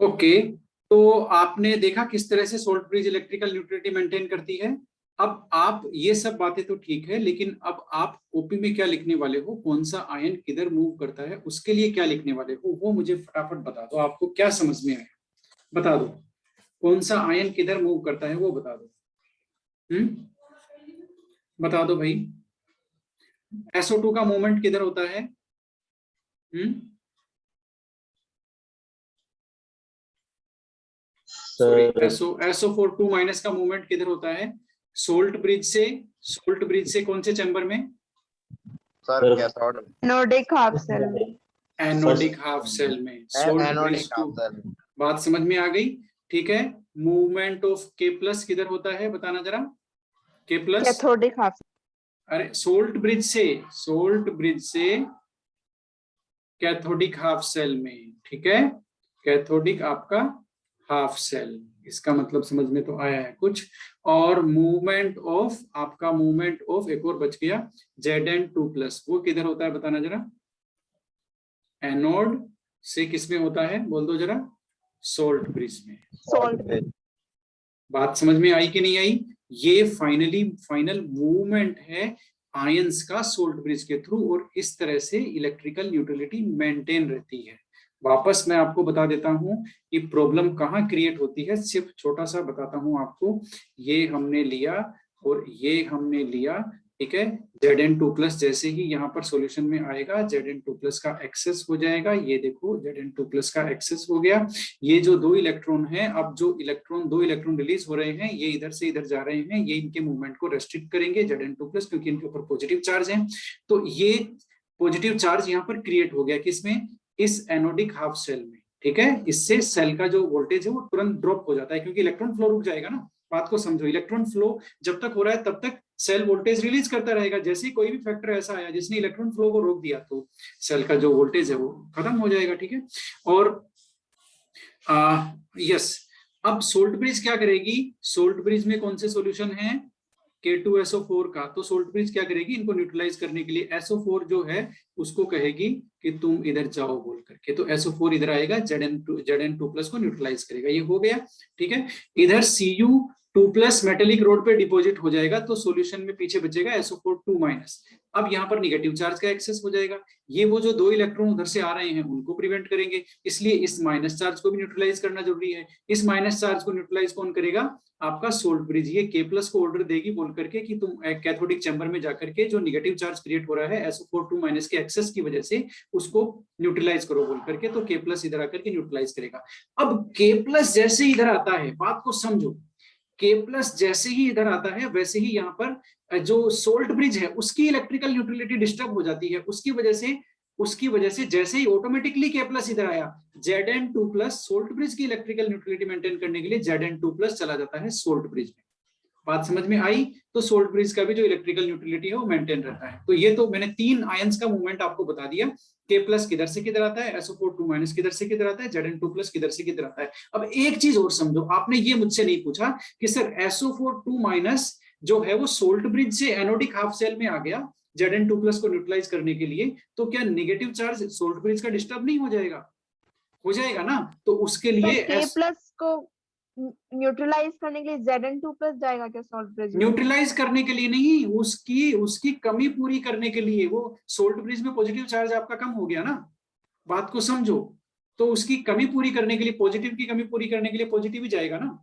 Okay, तो आपने देखा किस तरह से salt bridge electrical neutrality maintain करती है। अब आप ये सब बातें तो ठीक है, लेकिन अब आप ओपी में क्या लिखने वाले हो, कौन सा आयन किधर मूव करता है, उसके लिए क्या लिखने वाले हो, वो मुझे फटाफट बता दो। आपको क्या समझ में आया, बता दो। कौन सा आयन किधर मूव करता है वो बता दो। बता दो भाई। SO2 का मूवमेंट किधर होता है? सॉरी, SO4 2 माइनस का मूवमेंट किधर होता है? सोल्ट ब्रिज से कौन से चैम्बर में? Sir cathode anodic half cell में। एनोडिक हाफ सेल में। सोल्ट ब्रिज टू, बात समझ में आ गई? ठीक है। मूवमेंट ऑफ K प्लस किधर होता है, बताना जरा। K प्लस कैथोडिक हाफ, अरे सोल्ट ब्रिज से कैथोडिक हाफ सेल में। ठीक है, कैथोडिक आपका हाफ सेल, इसका मतलब समझ में तो आया है कुछ। और मूवमेंट ऑफ आपका, मूवमेंट ऑफ एक और बच गया, Zn2+, वो किधर होता है बताना जरा। एनोड से किसमें होता है, बोल दो जरा। सोल्ट ब्रिज में। Salt bridge. बात समझ में आई कि नहीं आई? ये फाइनल मूवमेंट है आयंस का सोल्ट ब्रिज के थ्रू, और इस तरह से इलेक्ट्रिकल न्यूट्रलिटी मेंटेन रहती है। वापस मैं आपको बता देता हूं कि प्रॉब्लम कहाँ क्रिएट होती है, सिर्फ छोटा सा बताता हूं आपको। ये हमने लिया और ये हमने लिया, ठीक है। Zn2+ जैसे ही यहाँ पर सॉल्यूशन में आएगा, Zn2+ का एक्सेस हो जाएगा। ये देखो Zn2+ का एक्सेस हो गया। ये जो दो इलेक्ट्रॉन हैं, अब जो दो इलेक्ट्रॉन रिलीज हो रहे हैं, ये इधर से इधर जा रहे हैं, ये इनके मूवमेंट को रेस्ट्रिक्ट करेंगे Zn2+, क्योंकि इनके ऊपर पॉजिटिव चार्ज है। तो ये पॉजिटिव चार्ज यहाँ पर क्रिएट हो गया, किसमें? इस एनोडिक हाफ सेल में। ठीक है, इससे सेल का जो वोल्टेज है वो तुरंत ड्रॉप हो जाता है, क्योंकि इलेक्ट्रॉन फ्लो रुक जाएगा ना। बात को समझो, इलेक्ट्रॉन फ्लो जब तक हो रहा है तब तक सेल वोल्टेज रिलीज करता रहेगा। जैसे ही कोई भी फैक्टर ऐसा आया जिसने इलेक्ट्रॉन फ्लो को रोक दिया, तो सेल का जो वोल्टेज है वो खत्म हो जाएगा। ठीक है, और यस, अब सोल्ट ब्रिज क्या करेगी? सोल्ट ब्रिज में कौन से सॉल्यूशन है? K2SO4 का। तो सोल्ट ब्रिज क्या करेगी? इनको न्यूट्रलाइज करने के लिए SO4 जो है उसको कहेगी कि तुम इधर जाओ बोल करके। तो SO4 इधर आएगा, Zn2+ को न्यूट्रलाइज करेगा। ये हो गया, ठीक है। इधर Cu2+ मेटेलिक रोड पे डिपॉजिट हो जाएगा, तो सॉल्यूशन में पीछे बचेगा SO4 2-। अब यहाँ पर निगेटिव चार्ज का एक्सेस हो जाएगा। ये वो जो दो इलेक्ट्रॉन उधर से आ रहे हैं उनको प्रिवेंट करेंगे, इसलिए इस माइनस चार्ज को भी न्यूट्रलाइज करना जरूरी है। इस माइनस चार्ज को न्यूट्रलाइज कौन करेगा? आपका सोल्ट ब्रिज। ये K+ को ऑर्डर देगी बोल करके कि तुम कैथोडिक चैम्बर में जाकर के जो निगेटिव चार्ज क्रिएट हो रहा है SO4 2- के एक्सेस की वजह से, उसको न्यूट्रलाइज करो बोल करके। तो K+ इधर आकर के न्यूट्रलाइज करेगा। अब K+ जैसे ही इधर आता है, बात को समझो, K+ जैसे ही इधर आता है वैसे ही यहाँ पर जो सोल्ट ब्रिज है उसकी इलेक्ट्रिकल न्यूट्रलिटी डिस्टर्ब हो जाती है। उसकी वजह से जैसे ही ऑटोमेटिकली K+ इधर आया, Zn2+, सोल्ट ब्रिज की इलेक्ट्रिकल न्यूट्रलिटी मेंटेन करने के लिए Zn2+ चला जाता है सोल्ट ब्रिज में। बात समझ में आई? तो सोल्ट ब्रिज का भी जो इलेक्ट्रिकल न्यूट्रलिटी है वो मेंटेन रहता है। तो ये तो मैंने 3 आयंस का मूवमेंट आपको बता दिया। K+ किधर से किधर आता है, SO4 2- किधर से किधर आता है, Zn2+ किधर से किधर आता है। अब एक चीज और समझो, आपने ये मुझसे नहीं पूछा कि सर SO4 2- जो है वो सोल्ट ब्रिज से एनोडिक हाफ सेल में आ गया Zn2+ को न्यूट्रलाइज करने के लिए, तो क्या नेगेटिव चार्ज सोल्ट ब्रिज का डिस्टर्ब नहीं हो जाएगा? हो जाएगा ना। तो उसके लिए K+ को न्यूट्रलाइज करने के लिए Zn2+ जाएगा क्या सोल्ट ब्रिज में? न्यूट्रलाइज करने के लिए नहीं, उसकी कमी पूरी करने के लिए। वो सोल्ट ब्रिज में पॉजिटिव चार्ज आपका कम हो गया ना, बात को समझो। तो उसकी कमी पूरी करने के लिए, पॉजिटिव की कमी पूरी करने के लिए पॉजिटिव ही जाएगा ना।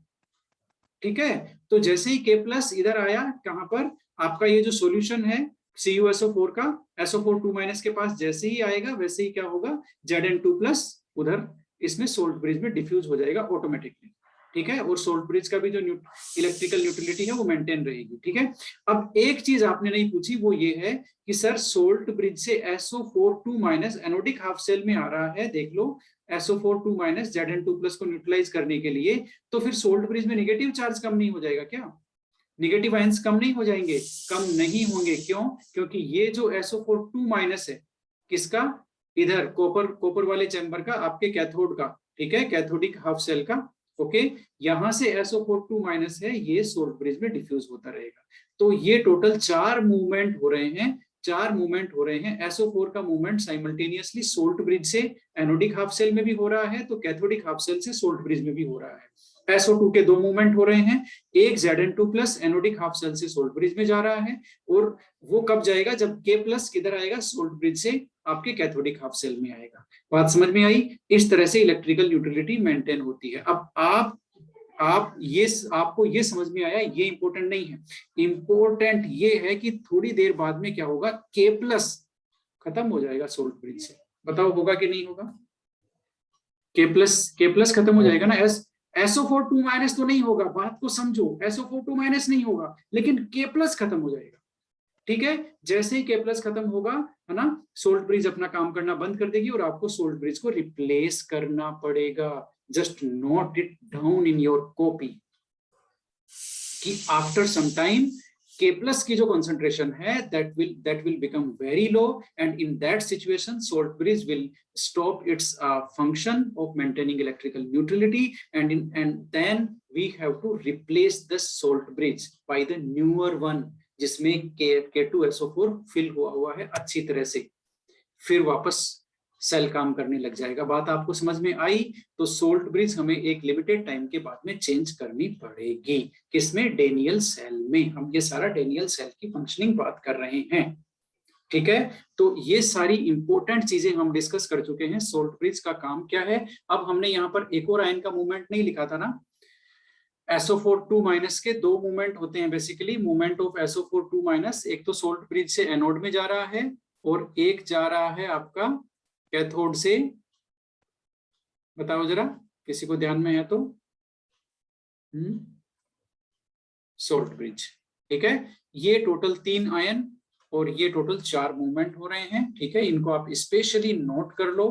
ठीक है, तो जैसे ही K+ इधर आया, कहां पर? आपका ये जो सॉल्यूशन है CuSO4 का, SO4 2- के पास जैसे ही आएगा वैसे ही क्या होगा, Zn2+ उधर इसमें सोल्ट ब्रिज में डिफ्यूज हो जाएगा ऑटोमेटिकली। ठीक है, और सोल्ट ब्रिज का भी जो इलेक्ट्रिकल न्यूट्रलिटी है वो मेंटेन रहेगी। ठीक है, अब एक चीज आपने नहीं पूछी, वो ये है कि सर सोल्ट ब्रिज से SO4 2- एनोडिक हाफ सेल में आ रहा है, देख लो, SO4 2- Zn2+ को न्यूट्रलाइज करने के लिए, तो फिर सोल्ट ब्रिज में नेगेटिव चार्ज कम नहीं हो जाएगा क्या? नेगेटिव आयंस कम नहीं हो जाएंगे? कम नहीं होंगे। क्यों? क्योंकि ये जो SO4 2- है, किसका? इधर कॉपर वाले चैम्बर का, आपके कैथोड का। ठीक है, कैथोडिक हाफ सेल का। ओके, यहां से SO4 2- है, ये सोल्ट ब्रिज में डिफ्यूज होता रहेगा। तो ये टोटल 4 मूवमेंट हो रहे हैं, 4 मूवमेंट हो रहे हैं। SO4 का मूवमेंट साइमल्टेनियसली सोल्ट ब्रिज से एनोडिक हाफ सेल में भी हो रहा है, तो कैथोडिक हाफ सेल से सोल्ट ब्रिज में भी हो रहा है। SO2 के 2 मूवमेंट हो रहे हैं, एक Zn2 plus anodic half cell से सोल्ट ब्रिज में जा रहा है, और वो कब जाएगा, जब K प्लस किधर आएगा, सोल्ट ब्रिज से आपके कैथोडिक हाफ सेल में आएगा। बात समझ में आई? इस तरह से इलेक्ट्रिकल न्यूट्रलिटी मेंटेन होती है। अब आपको ये समझ में आया, ये इंपॉर्टेंट नहीं है। इंपॉर्टेंट ये है कि थोड़ी देर बाद में क्या होगा, K प्लस खत्म हो जाएगा सोल्ट ब्रिज से। बताओ होगा कि नहीं होगा? K प्लस खत्म हो जाएगा ना। SO4 2 माइनस तो नहीं होगा, बात को समझो, SO4 2 माइनस नहीं होगा, लेकिन K प्लस खत्म हो जाएगा। ठीक है, जैसे ही K प्लस खत्म होगा, है ना, सोल्ट ब्रिज अपना काम करना बंद कर देगी और आपको सोल्ट ब्रिज को रिप्लेस करना पड़ेगा। Just note it down in your copy कि after some time K plus की जो concentration है that will become very low, and in that situation salt bridge will stop its function of maintaining electrical neutrality, and then we have to replace the salt bridge by the newer one जिसमें K2SO4 fill हुआ है अच्छी तरह से, फिर वापस cell काम करने लग जाएगा। बात आपको समझ में आई? तो सोल्ट ब्रिज हमें एक लिमिटेड टाइम के बाद में चेंज करनी पड़ेगी। किसमें? डेनियल सेल में। हम ये सारा डेनियल सेल की फंक्शनिंग बात कर रहे हैं। ठीक है, तो ये सारी इंपॉर्टेंट चीजें हम डिस्कस कर चुके हैं। सोल्ट ब्रिज का काम क्या है? अब हमने यहाँ पर एक और आयन का मूवमेंट नहीं लिखा था ना। SO4 2 माइनस के 2 मूवमेंट होते हैं basically. Movement of SO4 2 minus, एक तो सोल्ट ब्रिज से एनोड में जा रहा है और एक जा रहा है आपका कैथोड से। बताओ जरा, किसी को ध्यान में है तो? Salt bridge. ठीक है, ये टोटल 3 आयन और ये टोटल 4 मूवमेंट हो रहे हैं। ठीक है, इनको आप स्पेशली नोट कर लो,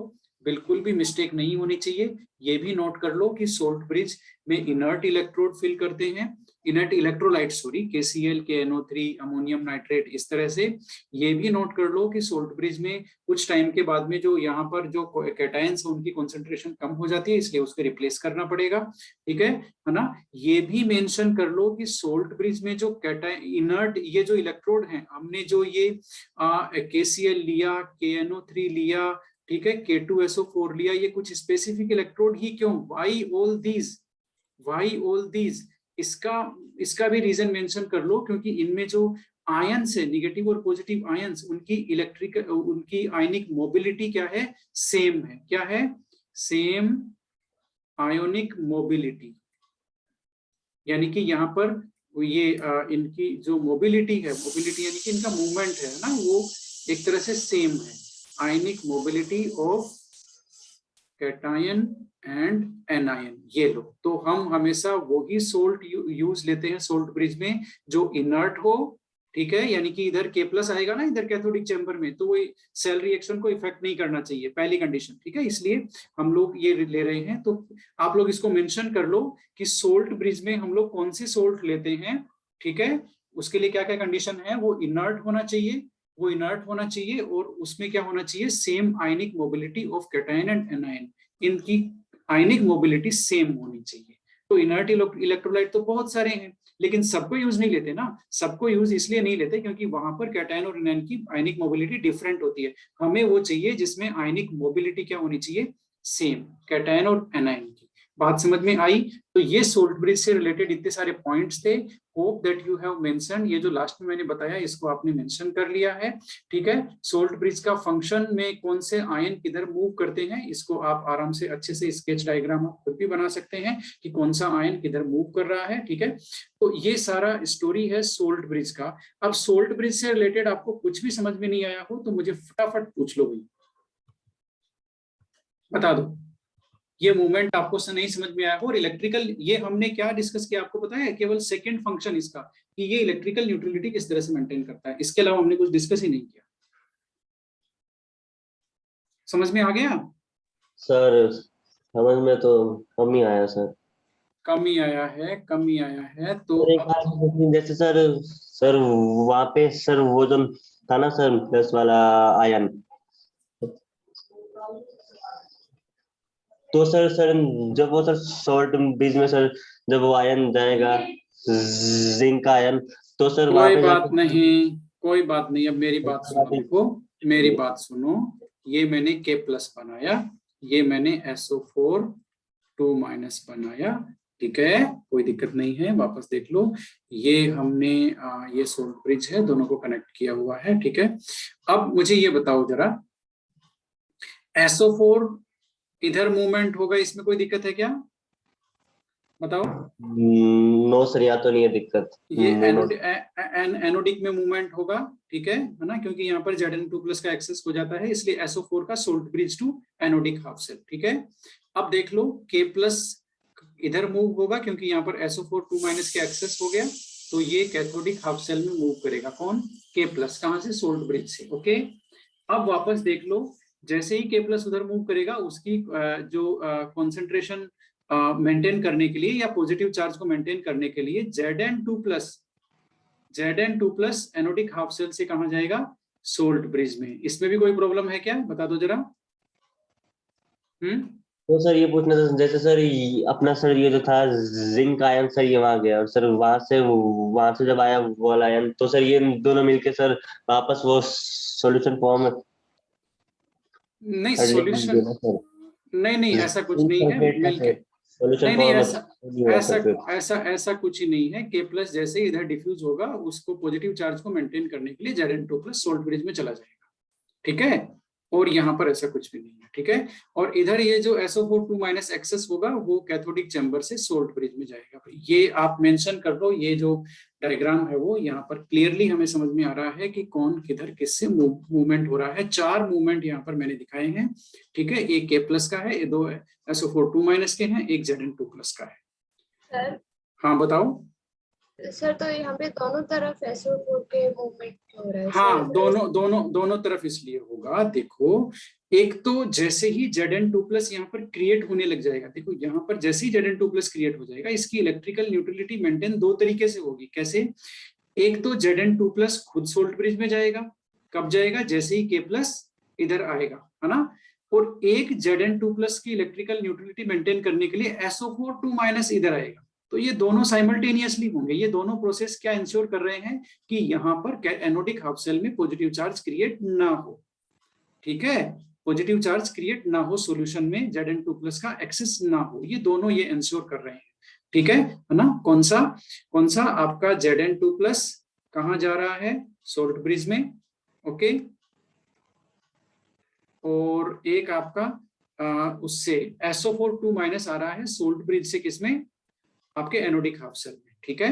बिल्कुल भी मिस्टेक नहीं होनी चाहिए। ये भी नोट कर लो कि सोल्ट ब्रिज में इनर्ट इलेक्ट्रोड फिल करते हैं, inert electrolyte sorry, KCl, KNO3, ammonium nitrate, इस तरह से। ये भी नोट कर लो कि सोल्ट ब्रिज में कुछ टाइम के बाद में जो यहाँ पर जो कैटायंस उनकी कॉन्सेंट्रेशन कम हो जाती है, इसलिए उसको रिप्लेस करना पड़ेगा। ठीक है ना। ये भी मेंशन कर लो कि सोल्ट ब्रिज में जो इनर्ट ये जो इलेक्ट्रोड हैं, हमने जो ये KCl लिया, KNO3 लिया, ठीक है, K2SO4 लिया, ये कुछ स्पेसिफिक इलेक्ट्रोड ही क्यों? Why all these? इसका भी रीजन मेंशन कर लो, क्योंकि इनमें जो आयंस है, नेगेटिव और पॉजिटिव आयंस, उनकी आयनिक मोबिलिटी क्या है? सेम है। क्या है? Same ionic mobility. यानी कि यहाँ पर ये इनकी जो मोबिलिटी है, मोबिलिटी यानी कि इनका मूवमेंट है ना, वो एक तरह से सेम है। Ionic mobility of cation and anion, ये लो। तो हम हमेशा वही सोल्ट यूज लेते हैं सोल्ट ब्रिज में जो इनर्ट हो। ठीक है, यानी कि इधर K प्लस आएगा ना, इधर कैथोडिक चैम्बर में, तो वो सेल रिएक्शन को इफेक्ट नहीं करना चाहिए, पहली कंडीशन। ठीक है, इसलिए हम लोग ये ले रहे हैं। तो आप लोग इसको मेंशन कर लो कि सोल्ट ब्रिज में हम लोग कौन सी सोल्ट लेते हैं। ठीक है, उसके लिए क्या क्या कंडीशन है? वो इनर्ट होना चाहिए, और उसमें क्या होना चाहिए? Same ionic mobility of cation and anion, इनकी आयनिक मोबिलिटी सेम होनी चाहिए। तो इनर्ट इलेक्ट्रोलाइट तो बहुत सारे हैं, लेकिन सबको यूज नहीं लेते ना। सबको यूज इसलिए नहीं लेते क्योंकि वहां पर कैटायन और एनायन की आयनिक मोबिलिटी डिफरेंट होती है। हमें वो चाहिए जिसमें आयनिक मोबिलिटी क्या होनी चाहिए? सेम, कैटायन और एनायन की। बात समझ में आई? तो ये सोल्ट ब्रिज से रिलेटेड इतने सारे पॉइंट्स थे। Hope that you have mention, ये जो लास्ट में मैंने बताया इसको आपने मेंशन कर लिया है। ठीक है, सोल्ट ब्रिज का फंक्शन में कौन से आयन किधर मूव करते हैं, इसको आप आराम से अच्छे से स्केच डायग्राम आप खुद भी बना सकते हैं कि कौन सा आयन किधर मूव कर रहा है। ठीक है, तो ये सारा स्टोरी है सोल्ट ब्रिज का। अब सोल्ट ब्रिज से रिलेटेड आपको कुछ भी समझ में नहीं आया हो तो मुझे फटाफट पूछ लो भाई, बता दो। ये मूवमेंट आपको नहीं समझ में आया हो। और इलेक्ट्रिकल, ये हमने क्या डिस्कस किया आपको पता है? केवल सेकंड फंक्शन इसका कि ये इलेक्ट्रिकल न्यूट्रलिटी किस तरह से मेंटेन करता है, इसके अलावा हमने कुछ डिस्कस ही नहीं किया। समझ में आ गया सर? समझ में तो कम ही आया सर। कम ही आया है तो अब जैसे सर वहाँ पे सर वो जो था ना सर, प्लस वाला आयन, तो सर जब वो सर सोल्ट ब्रिज में सर जब वो आयन जाएगा, जिंक आयन, तो सर कोई बात नहीं, कोई बात नहीं, अब मेरी बात सुनो, देखो मेरी बात सुनो, ये मैंने K प्लस बनाया, ये मैंने SO4 2- बनाया, ठीक है, कोई दिक्कत नहीं है, वापस देख लो, ये हमने ये सोल्ट ब्रिज है, दोनों को कनेक्ट किया हुआ है, ठीक है। अब मुझे ये बताओ जरा, SO4 इधर मूवमेंट होगा, इसमें कोई दिक्कत है क्या, बताओ। नो सर, यहाँ तो नहीं है दिक्कत। ये एनोडिक में मूवमेंट होगा, ठीक है ना, क्योंकि यहाँ पर Zn2+ का एक्सेस हो जाता है, इसलिए SO4 का salt bridge to anodic half cell, ठीक है। अब देख लो K+ इधर मूव होगा, क्योंकि यहाँ पर SO4 2- के एक्सेस हो गया, तो ये कैथोडिक हाफ सेल में मूव करेगा, कौन, K+, कहां से, सोल्ट ब्रिज से, ओके। अब वापस देख लो, जैसे ही K+ उधर मूव करेगा, उसकी जो कॉन्सेंट्रेशन मेंटेन करने के लिए या पॉजिटिव चार्ज को मेंटेन करने के लिए Zn2+ एनोडिक हाफ सेल से कहां जाएगा, सोल्ट ब्रिज में। इसमें भी कोई प्रॉब्लम है क्या, बता दो जरा। तो सर ये पूछना था, जैसे सर अपना सर ये जो था जिंक आयन सर, ये वहां गया और सर वहां से जब आया वो वाला आयन, तो सर ये दोनों मिलके सर वापस वो सॉल्यूशन फॉर्म नहीं, सॉल्यूशन नहीं ऐसा कुछ नहीं है, मिलके सॉल्यूशन नहीं, फॉर्म ऐसा कुछ ही नहीं है। K+ जैसे इधर डिफ्यूज होगा, उसको पॉजिटिव चार्ज को मेंटेन करने के लिए Zn2+ सोल्ट ब्रिज में चला जाएगा, ठीक है, और यहाँ पर ऐसा कुछ भी नहीं है, ठीक है। और इधर ये जो SO4 2- एक्सेस होगा, वो कैथोडिक चैम्बर से सोल्ट ब्रिज में जाएगा। ये आप मेंशन कर लो, ये जो डायग्राम है वो यहाँ पर क्लियरली हमें समझ में आ रहा है कि कौन किधर किससे मूवमेंट हो रहा है। 4 मूवमेंट यहाँ पर मैंने दिखाए हैं, ठीक है, एक K+ का है, ये 2 SO4 2- के हैं, एक Zn2+ का है। सर, हाँ बताओ। सर तो यहाँ पे दोनों तरफ SO4 के मूवमेंट हो रहा है। हाँ, दोनों तरफ इसलिए होगा, देखो, एक तो जैसे ही Zn2+ यहाँ पर क्रिएट होने लग जाएगा, देखो यहाँ पर जैसे ही Zn2+ क्रिएट हो जाएगा, इसकी इलेक्ट्रिकल न्यूट्रलिटी मेंटेन 2 तरीके से होगी। कैसे, एक तो Zn2+ खुद सोल्ट ब्रिज में जाएगा, कब जाएगा, जैसे ही K+ इधर आएगा, है ना, और एक Zn2+ की इलेक्ट्रिकल न्यूट्रलिटी मेंटेन करने के लिए SO4 2- इधर आएगा। तो ये दोनों साइमल्टेनियसली होंगे, ये दोनों प्रोसेस क्या इंश्योर कर रहे हैं कि यहाँ पर एनोडिक हाफ सेल में पॉजिटिव चार्ज क्रिएट ना हो, ठीक है, पॉजिटिव चार्ज क्रिएट ना हो, सॉल्यूशन में Zn2+ का एक्सेस ना हो, ये दोनों ये इंश्योर कर रहे हैं, ठीक है ना। कौन सा आपका Zn2+ कहां जा रहा है, सोल्ट ब्रिज में, ओके, और एक आपका उससे SO4 2- आ रहा है सोल्ट ब्रिज से, किसमें, आपके एनोडिक हाफ सेल में, ठीक है।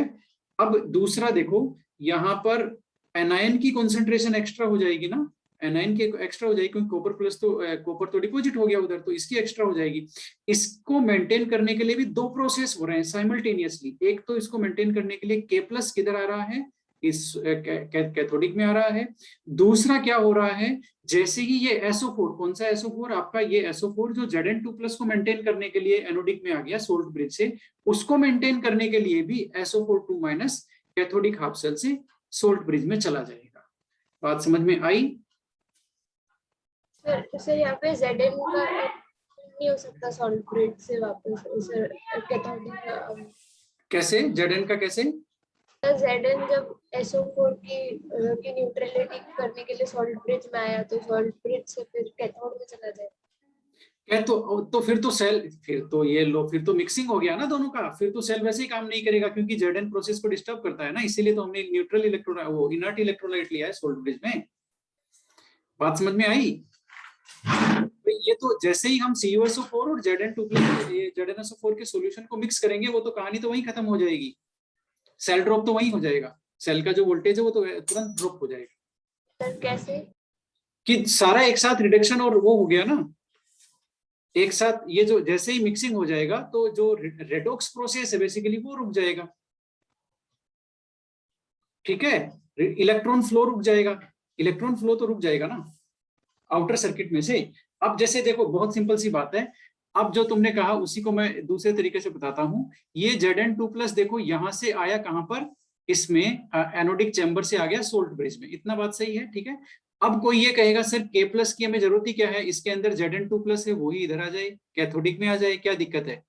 अब दूसरा देखो, यहाँ पर एनायन की कॉन्सेंट्रेशन एक्स्ट्रा हो जाएगी ना, एनायन की एक्स्ट्रा हो जाएगी, क्योंकि कॉपर तो डिपॉजिट हो गया उधर, तो इसकी एक्स्ट्रा हो जाएगी। इसको मेंटेन करने के लिए भी 2 प्रोसेस हो रहे हैं साइमल्टेनियसली। एक तो इसको मेंटेन करने के लिए K+ किधर आ रहा है, इस कैथोडिक में आ रहा है। दूसरा क्या हो रहा है, जैसे ही ये SO4, कौन सा SO4 आपका, ये SO4 जो Zn2+ को मेंटेन करने के लिए एनोडिक में आ गया सोल्ट ब्रिज से, उसको मेंटेन करने के लिए भी SO4 2- कैथोडिक हाफ सेल से सोल्ट ब्रिज में चला जाएगा। बात समझ में आई। सर यहाँ पे Zn का नहीं हो सकता सोल्ट ब्रिज से वापस, सर कैथोडिक कैसे, Zn का कैसे, Zn जब SO4 की न्यूट्रलिटी करने के लिए सोल्ट ब्रिज में आया, तो सोल्ट ब्रिज से फिर कैथोड में चला जाए। तो फिर तो सेल, फिर तो ये लो, फिर तो मिक्सिंग हो गया ना दोनों का, फिर तो सेल वैसे ही काम नहीं करेगा, क्योंकि Zn प्रोसेस को डिस्टर्ब करता है ना, इसीलिए तो हमने न्यूट्रल इलेक्ट्रोलाइट, वो इनर्ट इलेक्ट्रोलाइट लिया है सोल्ट ब्रिज में। बात समझ में आई। तो ये तो जैसे ही हम CuSO4 और Zn2+ के सॉल्यूशन को मिक्स करेंगे, वो तो कहानी तो वहीं खत्म हो जाएगी, सेल ड्रॉप तो वहीं हो जाएगा, सेल का जो वोल्टेज है वो तो तुरंत ड्रॉप हो जाएगा। सर कैसे, कि सारा एक साथ रिडक्शन और वो हो गया ना, एक साथ, ये जो जैसे ही मिक्सिंग हो जाएगा, तो जो रेडॉक्स प्रोसेस है बेसिकली वो रुक जाएगा, ठीक है, इलेक्ट्रॉन फ्लो रुक जाएगा, इलेक्ट्रॉन फ्लो तो रुक जाएगा ना आउटर सर्किट में से। अब जैसे देखो, बहुत सिंपल सी बात है, अब जो तुमने कहा उसी को मैं दूसरे तरीके से बताता हूं। ये Zn2+ देखो यहां से आया कहां पर, इसमें एनोडिक चैम्बर से आ गया सोल्ट ब्रिज में, इतना बात सही है, ठीक है। अब कोई ये कहेगा सर K+ की हमें जरूरत ही क्या है, इसके अंदर Zn2+ है, वही इधर आ जाए, कैथोडिक में आ जाए, क्या दिक्कत है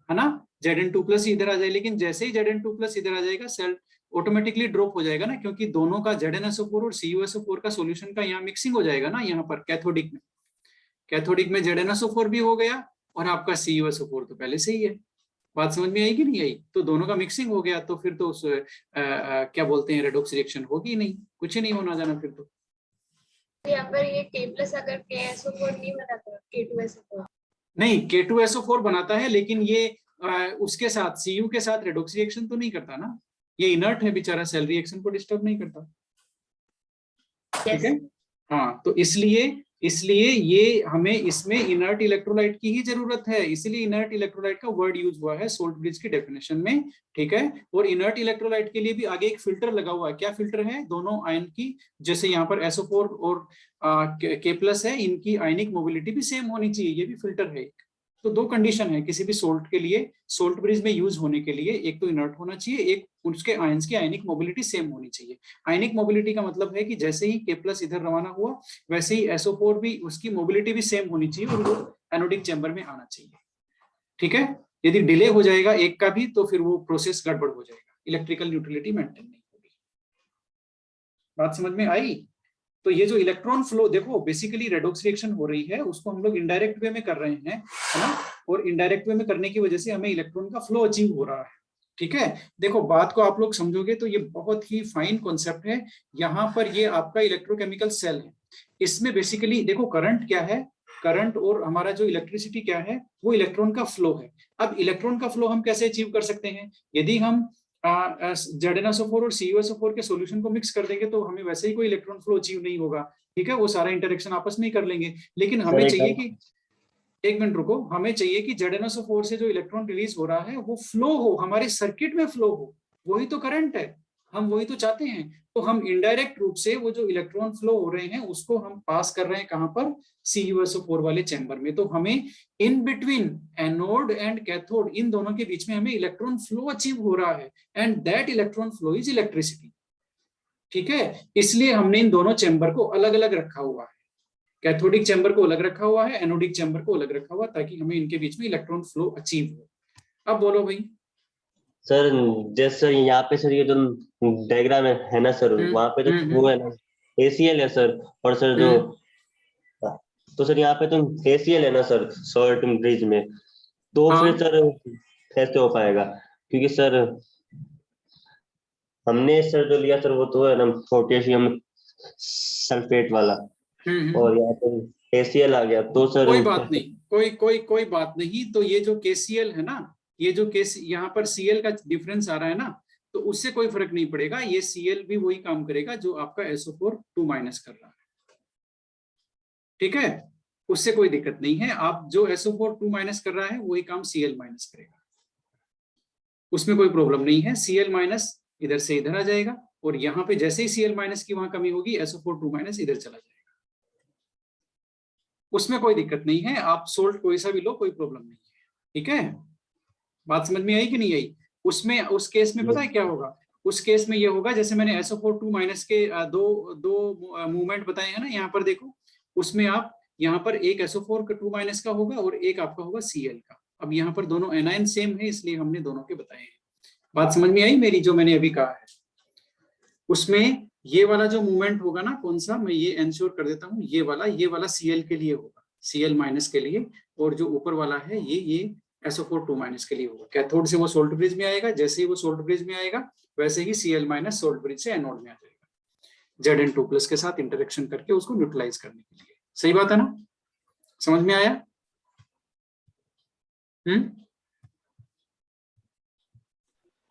ना, Zn2+ इधर आ जाए। लेकिन जैसे ही Zn2+ इधर आ जाएगा, सेल ऑटोमेटिकली ड्रॉप हो जाएगा ना, क्योंकि दोनों का ZnSO4 और CuSO4 का सॉल्यूशन का यहाँ मिक्सिंग हो जाएगा ना, यहाँ पर कैथोडिक में ZnSO4 भी हो गया और आपका CuSO4 तो पहले से ही है। बात समझ में आई कि नहीं आई? तो दोनों का मिक्सिंग हो गया तो फिर तो क्या बोलते हैं, रेडॉक्स रिएक्शन होगी नहीं, कुछ ही नहीं होना जाना फिर तो। यहाँ पर ये K+ अगर KSO4 नहीं बनाता, K2SO4 नहीं, K2SO4 बनाता है, लेकिन ये उसके साथ Cu के साथ रेडॉक्स रिएक्शन तो नहीं करता ना, ये इनर्ट है बेचारा, सेल रिएक्शन को डिस्टर्ब नहीं करता। ठीक है, हाँ, तो इसलिए ये हमें इसमें इनर्ट इलेक्ट्रोलाइट की ही जरूरत है, इसलिए इनर्ट इलेक्ट्रोलाइट का वर्ड यूज हुआ है सोल्ट ब्रिज की डेफिनेशन में। ठीक है, और इनर्ट इलेक्ट्रोलाइट के लिए भी आगे एक फिल्टर लगा हुआ है। क्या फिल्टर है? दोनों आयन की, जैसे यहाँ पर SO4 और K+ है, इनकी आयनिक मोबिलिटी भी सेम होनी चाहिए, ये भी फिल्टर है। तो दो कंडीशन है किसी भी सोल्ट के लिए, सोल्ट ब्रिज में यूज होने के लिए, एक तो इनर्ट होना चाहिए, एक उसके आयंस की आयनिक मोबिलिटी सेम होनी चाहिए। आयनिक मोबिलिटी का मतलब है कि जैसे ही K+ इधर रवाना हुआ वैसे ही SO4 भी, उसकी मोबिलिटी भी सेम होनी चाहिए और वो एनोडिक चैम्बर में आना चाहिए। ठीक है, यदि डिले हो जाएगा एक का भी तो फिर वो प्रोसेस गड़बड़ हो जाएगा, इलेक्ट्रिकल न्यूट्रलिटी मेंटेन नहीं होगी। बात समझ में आई? तो ये जो इलेक्ट्रॉन फ्लो, देखो बेसिकली रेडॉक्स रिएक्शन हो रही है, उसको हम लोग इनडायरेक्ट वे में कर रहे हैं, है ना, और इनडायरेक्ट वे में करने की वजह से हमें इलेक्ट्रॉन का फ्लो अचीव हो रहा है। ठीक है, देखो बात को आप लोग समझोगे तो ये बहुत ही फाइन कॉन्सेप्ट है। यहाँ पर ये आपका इलेक्ट्रोकेमिकल सेल है, इसमें बेसिकली देखो करंट क्या है, करंट और हमारा जो इलेक्ट्रिसिटी क्या है, वो इलेक्ट्रॉन का फ्लो है। अब इलेक्ट्रॉन का फ्लो हम कैसे अचीव कर सकते हैं? यदि हम ZnSO4 और CuSO4 के सॉल्यूशन को मिक्स कर देंगे तो हमें वैसे ही कोई इलेक्ट्रॉन फ्लो अचीव नहीं होगा। ठीक है, वो सारा इंटरेक्शन आपस में ही कर लेंगे, लेकिन हमें चाहिए कि, एक मिनट रुको, हमें चाहिए कि ZnSO4 से जो इलेक्ट्रॉन रिलीज हो रहा है वो फ्लो हो, हमारे सर्किट में फ्लो हो, वही तो करंट है, हम वही तो चाहते हैं। तो हम इनडायरेक्ट रूप से वो जो इलेक्ट्रॉन फ्लो हो रहे हैं उसको हम पास कर रहे हैं कहां पर? CuSO4 वाले चैम्बर में। तो हमें in between anode and cathode, इन दोनों के बीच में हमें इलेक्ट्रॉन फ्लो अचीव हो रहा है, and that electron flow is electricity. ठीक है, इसलिए हमने इन दोनों चैम्बर को अलग अलग रखा हुआ है, कैथोडिक चैम्बर को अलग रखा हुआ है, एनोडिक चैम्बर को अलग रखा हुआ, ताकि हमें इनके बीच में इलेक्ट्रॉन फ्लो अचीव हो। अब बोलो भाई। सर जैसे यहाँ पे सर ये जो डायग्राम है ना सर, वहाँ पे तो वो है ना ACl है सर, और सर जो तो सर यहाँ पे तो ACl है ना सर सोल्ट ब्रिज में, तो फिर सर कैसे हो पाएगा? क्योंकि सर हमने सर जो लिया सर वो तो है ना पोटेशियम सल्फेट वाला, और यहाँ पे ACl आ गया, तो सर कोई बात नहीं, कोई बात नहीं। तो ये जो KCl है ना, ये जो यहाँ पर Cl का डिफरेंस आ रहा है ना, तो उससे कोई फर्क नहीं पड़ेगा, ये Cl भी वही काम करेगा जो आपका SO4 2- कर रहा है। ठीक है, उससे कोई दिक्कत नहीं है, आप जो SO4 2- कर रहा है वही काम Cl- करेगा, उसमें कोई प्रॉब्लम नहीं है। Cl- इधर से इधर आ जाएगा, और यहाँ पे जैसे ही Cl- की वहां कमी होगी SO4 2- इधर चला जाएगा, उसमें कोई दिक्कत नहीं है। आप सोल्ट कोई सा भी लो, कोई प्रॉब्लम नहीं है। ठीक है, बात समझ में आई कि नहीं आई? उसमें उस केस में पता है क्या होगा? उस केस में ये होगा, जैसे मैंने SO4 2- के दो मूवमेंट बताए हैं ना, यहाँ पर देखो, उसमें आप यहाँ पर एक SO4 का 2- का होगा और एक आपका होगा Cl का। अब यहाँ पर दोनों एनायन सेम है, इसलिए हमने दोनों के बताए हैं। बात समझ में आई मेरी, जो मैंने अभी कहा है? उसमें ये वाला जो मूवमेंट होगा ना, कौन सा, मैं ये एंश्योर कर देता हूँ, ये वाला Cl के लिए होगा, Cl- के लिए, और जो ऊपर वाला है ये SO4 2- के लिए होगा। कैथोड से वो सोल्ट ब्रिज में आएगा, जैसे ही वो सोल्ट ब्रिज में आएगा वैसे ही Cl- सोल्ट ब्रिज से एनोड में आ जाएगा, Zn2+ के साथ इंटरेक्शन करके उसको न्यूट्रलाइज करने के लिए। सही बात है ना? समझ में आया?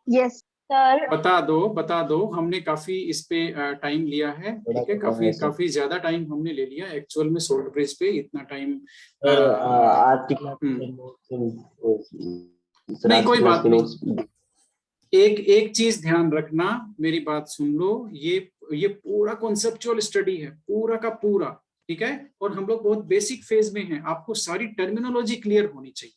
Yes sir. बता दो, हमने काफी इस पे टाइम लिया है। ठीक है, काफी ज्यादा टाइम हमने ले लिया एक्चुअल में सोल्ट ब्रिज पे, इतना टाइम आज की क्लास नहीं, कोई बात नहीं। एक चीज ध्यान रखना, मेरी बात सुन लो, ये पूरा कॉन्सेप्चुअल स्टडी है, पूरा का पूरा। ठीक है, और हम लोग बहुत बेसिक फेज में हैं, आपको सारी टर्मिनोलॉजी क्लियर होनी चाहिए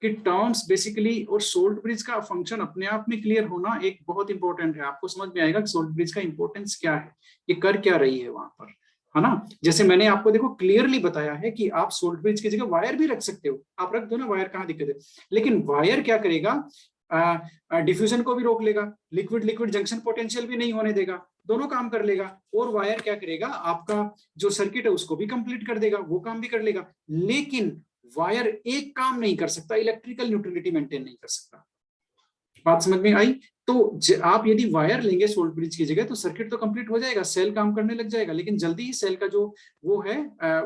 कि टर्म्स बेसिकली, और सोल्ट ब्रिज का फंक्शन अपने आप में क्लियर होना एक बहुत इंपॉर्टेंट है। आपको समझ में आएगा कि सोल्ट ब्रिज का इंपॉर्टेंस क्या है, ये कर क्या रही है वहां पर, है ना? जैसे मैंने आपको देखो क्लियरली बताया है कि आप सोल्ट ब्रिज की जगह वायर भी रख सकते हो, आप रख दो ना वायर, कहाँ दिक्कत है। लेकिन वायर क्या करेगा, डिफ्यूजन को भी रोक लेगा, लिक्विड लिक्विड जंक्शन पोटेंशियल भी नहीं होने देगा, दोनों काम कर लेगा। और वायर क्या करेगा, आपका जो सर्किट है उसको भी कंप्लीट कर देगा, वो काम भी कर लेगा। लेकिन वायर एक काम नहीं कर सकता, इलेक्ट्रिकल न्यूट्रलिटी मेंटेन नहीं कर सकता। बात समझ में आई? तो आप यदि वायर लेंगे सोल्ट ब्रिज की जगह तो सर्किट तो कंप्लीट हो जाएगा, सेल काम करने लग जाएगा, लेकिन जल्दी ही सेल का जो वो है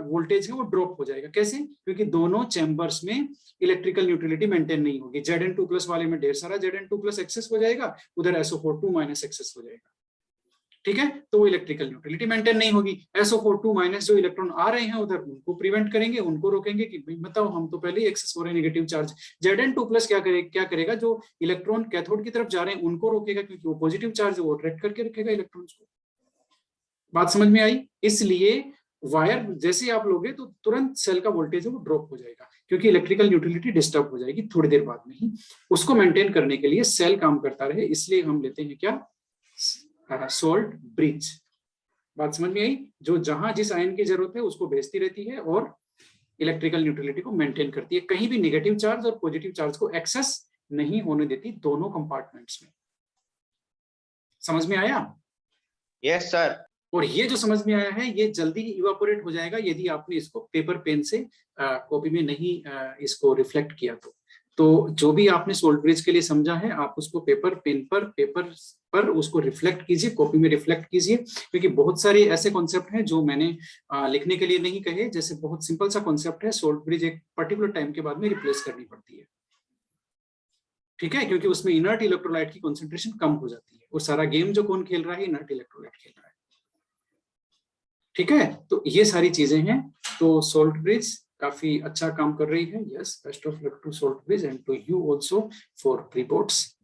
वोल्टेज है वो ड्रॉप हो जाएगा। कैसे? क्योंकि दोनों चैम्बर्स में इलेक्ट्रिकल न्यूट्रलिटी मेंटेन नहीं होगी। Zn2+ वाले में ढेर सारा Zn2+ एक्सेस हो जाएगा, उधर SO4 2- एक्सेस हो जाएगा। ठीक है, तो वो इलेक्ट्रिकल न्यूट्रलिटी मेंटेन नहीं होगी। SO4 2- जो इलेक्ट्रॉन आ रहे हैं उधर, उनको प्रिवेंट करेंगे, उनको रोकेंगे कि भाई बताओ हम तो पहले ही एक्सेस हो रहे हैं नेगेटिव चार्ज। Zn2+ क्या करेगा, जो इलेक्ट्रॉन कैथोड की तरफ जा रहे हैं उनको रोकेगा, क्योंकि वो पॉजिटिव चार्ज है, वो अट्रैक्ट करके रखेगा इलेक्ट्रॉन्स को। बात समझ में आई? इसलिए वायर जैसे आप लोगे तो तुरंत सेल का वोल्टेज है वो ड्रॉप हो जाएगा, क्योंकि इलेक्ट्रिकल न्यूट्रलिटी डिस्टर्ब हो जाएगी थोड़ी देर बाद में ही। उसको मेंटेन करने के लिए सेल काम करता रहे, इसलिए हम लेते हैं क्या, सोल्ट ब्रिज। बात समझ में आई? जो जहां जिस आयन की जरूरत है उसको भेजती रहती है और इलेक्ट्रिकल न्यूट्रलिटी को मेंटेन करती है, कहीं भी नेगेटिव चार्ज और पॉजिटिव चार्ज को एक्सेस नहीं होने देती दोनों कंपार्टमेंट्स में। समझ में आया? Yes sir. और ये जो समझ में आया है ये जल्दी ही इवापोरेट हो जाएगा यदि आपने इसको पेपर पेन से कॉपी में नहीं इसको रिफ्लेक्ट किया तो जो भी आपने सोल्ट ब्रिज के लिए समझा है आप उसको पेपर पर उसको रिफ्लेक्ट कीजिए, कॉपी में रिफ्लेक्ट कीजिए, क्योंकि बहुत सारे ऐसे कॉन्सेप्ट हैं जो मैंने लिखने के लिए नहीं कहे। जैसे बहुत सिंपल सा कॉन्सेप्ट है, सोल्ट ब्रिज एक पर्टिकुलर टाइम के बाद में रिप्लेस करनी पड़ती है। ठीक है, क्योंकि उसमें इनर्ट इलेक्ट्रोलाइट की कॉन्सेंट्रेशन कम हो जाती है, और सारा गेम जो कौन खेल रहा है, इनर्ट इलेक्ट्रोलाइट खेल रहा है। ठीक है, तो ये सारी चीजें हैं। तो सोल्ट ब्रिज काफी अच्छा काम कर रही है। Yes, best of luck to salt bridge and to you also for pre boards.